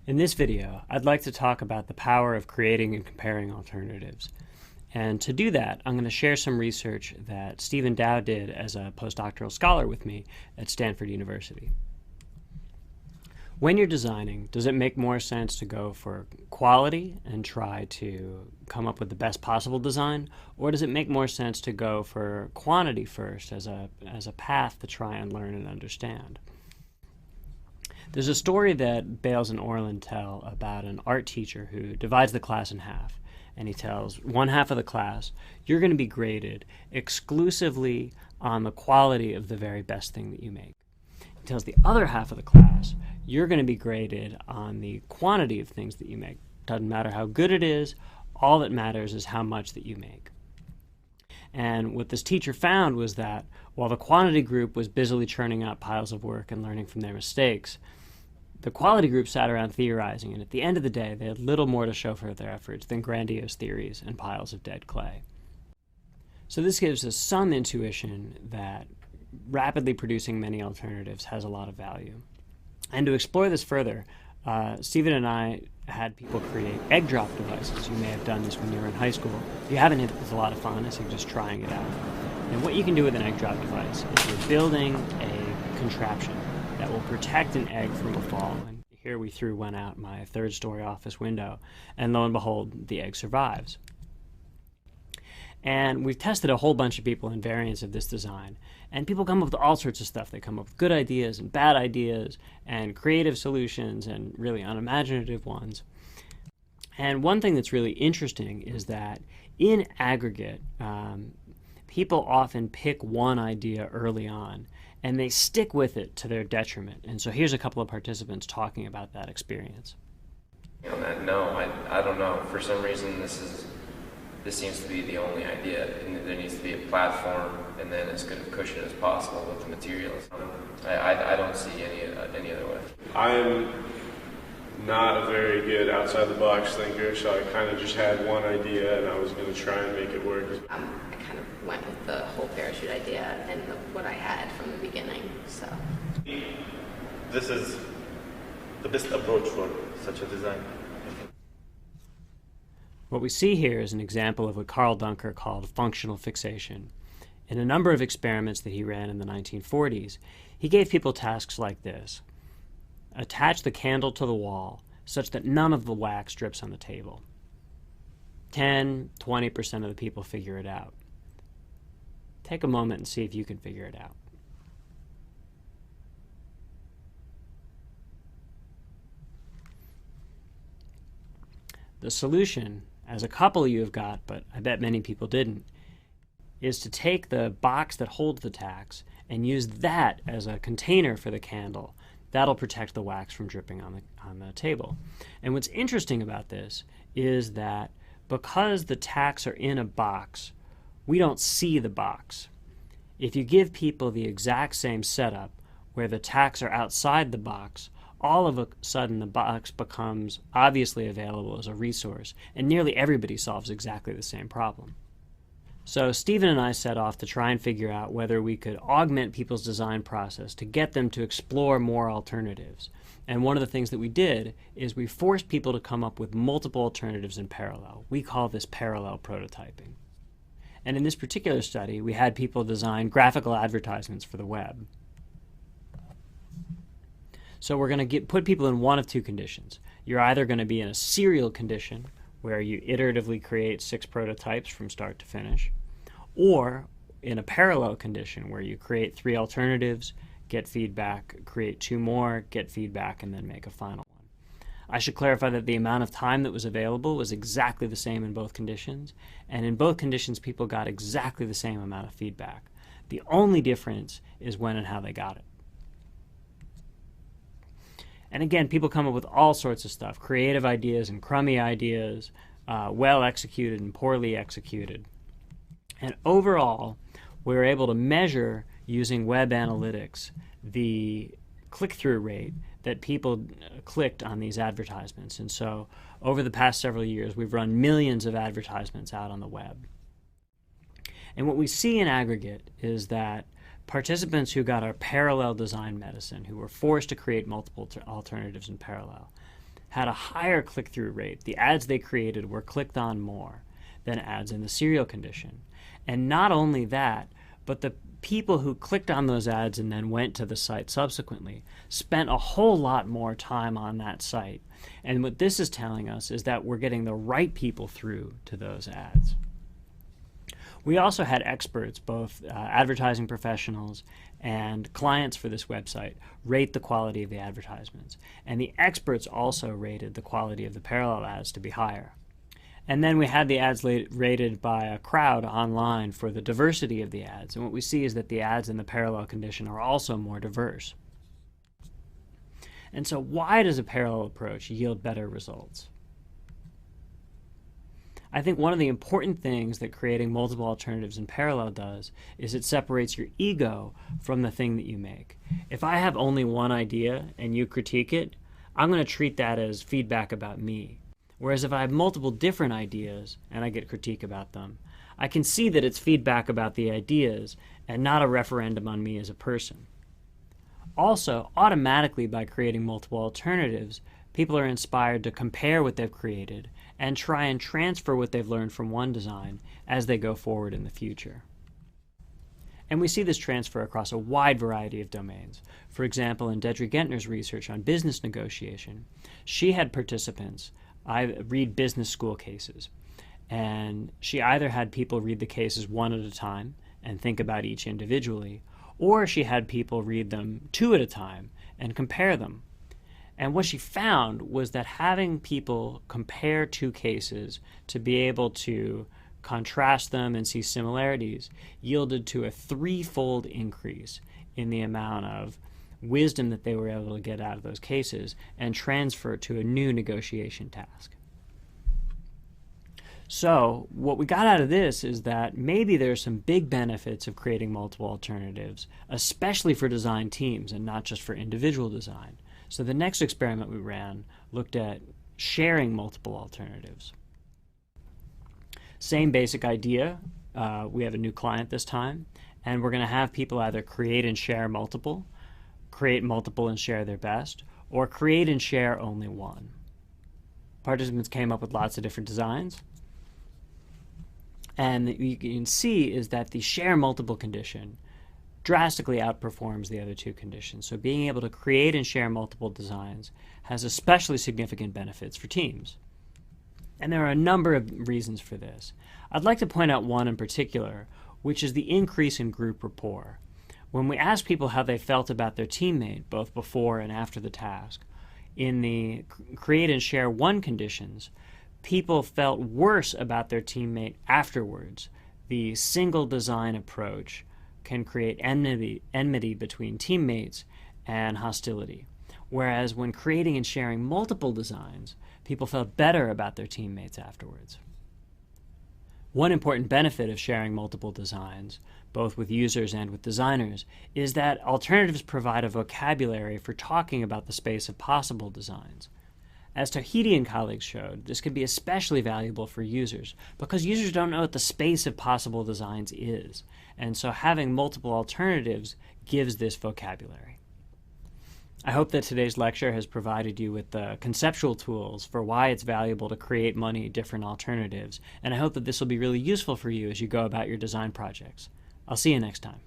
In this video, I'd like to talk about the power of creating and comparing alternatives. And to do that, I'm going to share some research that Stephen Dow did as a postdoctoral scholar with me at Stanford University. When you're designing, does it make more sense to go for quality and try to come up with the best possible design? Or does it make more sense to go for quantity first as a path to try and learn and understand? There's a story that Bales and Orland tell about an art teacher who divides the class in half. And he tells one half of the class, you're going to be graded exclusively on the quality of the very best thing that you make. He tells the other half of the class, you're going to be graded on the quantity of things that you make. Doesn't matter how good it is, all that matters is how much that you make. And what this teacher found was that while the quantity group was busily churning out piles of work and learning from their mistakes, the quality group sat around theorizing, and at the end of the day, they had little more to show for their efforts than grandiose theories and piles of dead clay. So this gives us some intuition that rapidly producing many alternatives has a lot of value. And to explore this further, Stephen and I had people create egg drop devices. You may have done this when you were in high school. If you haven't, it's a lot of fun. I suggest trying it out. And what you can do with an egg drop device is you're building a contraption that will protect an egg from a fall. And here we threw one out my third-story office window, and lo and behold, the egg survives. And we've tested a whole bunch of people in variants of this design, and people come up with all sorts of stuff. They come up with good ideas and bad ideas and creative solutions and really unimaginative ones. And one thing that's really interesting is that in aggregate, people often pick one idea early on and they stick with it to their detriment. And so here's a couple of participants talking about that experience. No, I don't know. For some reason, this seems to be the only idea, and there needs to be a platform and then as good a cushion as possible with the materials. I don't see any other way. I'm not a very good outside-the-box thinker, so I kind of just had one idea and I was going to try and make it work. I kind of went with the whole parachute idea and what I had from the beginning. So this is the best approach for such a design. What we see here is an example of what Carl Duncker called functional fixation. In a number of experiments that he ran in the 1940s, he gave people tasks like this. Attach the candle to the wall such that none of the wax drips on the table. 10–20% of the people figure it out. Take a moment and see if you can figure it out. The solution, as a couple you have got, but I bet many people didn't, is to take the box that holds the tacks and use that as a container for the candle. That'll protect the wax from dripping on the table. And what's interesting about this is that because the tacks are in a box, we don't see the box. If you give people the exact same setup where the tacks are outside the box, all of a sudden the box becomes obviously available as a resource, and nearly everybody solves exactly the same problem. So Stephen and I set off to try and figure out whether we could augment people's design process to get them to explore more alternatives. And one of the things that we did is we forced people to come up with multiple alternatives in parallel. We call this parallel prototyping. And in this particular study, we had people design graphical advertisements for the web. So we're going to put people in one of two conditions. You're either going to be in a serial condition, where you iteratively create 6 prototypes from start to finish, or in a parallel condition where you create 3 alternatives, get feedback, create 2 more, get feedback, and then make a final one. I should clarify that the amount of time that was available was exactly the same in both conditions, and in both conditions people got exactly the same amount of feedback. The only difference is when and how they got it. And again, people come up with all sorts of stuff, creative ideas and crummy ideas, well executed and poorly executed. And overall, we were able to measure using web analytics the click-through rate that people clicked on these advertisements. And so over the past several years, we've run millions of advertisements out on the web. And what we see in aggregate is that participants who got our parallel design medicine, who were forced to create multiple alternatives in parallel, had a higher click-through rate. The ads they created were clicked on more than ads in the serial condition. And not only that, but the people who clicked on those ads and then went to the site subsequently spent a whole lot more time on that site. And what this is telling us is that we're getting the right people through to those ads. We also had experts, both advertising professionals and clients for this website, rate the quality of the advertisements. And the experts also rated the quality of the parallel ads to be higher. And then we had the ads rated by a crowd online for the diversity of the ads. And what we see is that the ads in the parallel condition are also more diverse. And so why does a parallel approach yield better results? I think one of the important things that creating multiple alternatives in parallel does is it separates your ego from the thing that you make. If I have only one idea and you critique it, I'm going to treat that as feedback about me. Whereas if I have multiple different ideas and I get critique about them, I can see that it's feedback about the ideas and not a referendum on me as a person. Also, automatically by creating multiple alternatives, people are inspired to compare what they've created and try and transfer what they've learned from one design as they go forward in the future. And we see this transfer across a wide variety of domains. For example, in Deidre Gentner's research on business negotiation, she had participants read business school cases. And she either had people read the cases one at a time and think about each individually, or she had people read them two at a time and compare them. And what she found was that having people compare two cases to be able to contrast them and see similarities yielded to a threefold increase in the amount of wisdom that they were able to get out of those cases and transfer to a new negotiation task. So what we got out of this is that maybe there's some big benefits of creating multiple alternatives, especially for design teams and not just for individual design. So the next experiment we ran looked at sharing multiple alternatives. Same basic idea. We have a new client this time, and we're going to have people either create and share multiple, create multiple and share their best, or create and share only one. Participants came up with lots of different designs. And what you can see is that the share multiple condition drastically outperforms the other two conditions. So being able to create and share multiple designs has especially significant benefits for teams. And there are a number of reasons for this. I'd like to point out one in particular, which is the increase in group rapport. When we asked people how they felt about their teammate, both before and after the task, in the create and share one conditions, people felt worse about their teammate afterwards. The single design approach can create enmity between teammates and hostility. Whereas when creating and sharing multiple designs, people felt better about their teammates afterwards. One important benefit of sharing multiple designs, both with users and with designers, is that alternatives provide a vocabulary for talking about the space of possible designs. As Tawhidi and colleagues showed, this can be especially valuable for users because users don't know what the space of possible designs is, and so having multiple alternatives gives this vocabulary. I hope that today's lecture has provided you with the conceptual tools for why it's valuable to create many different alternatives, and I hope that this will be really useful for you as you go about your design projects. I'll see you next time.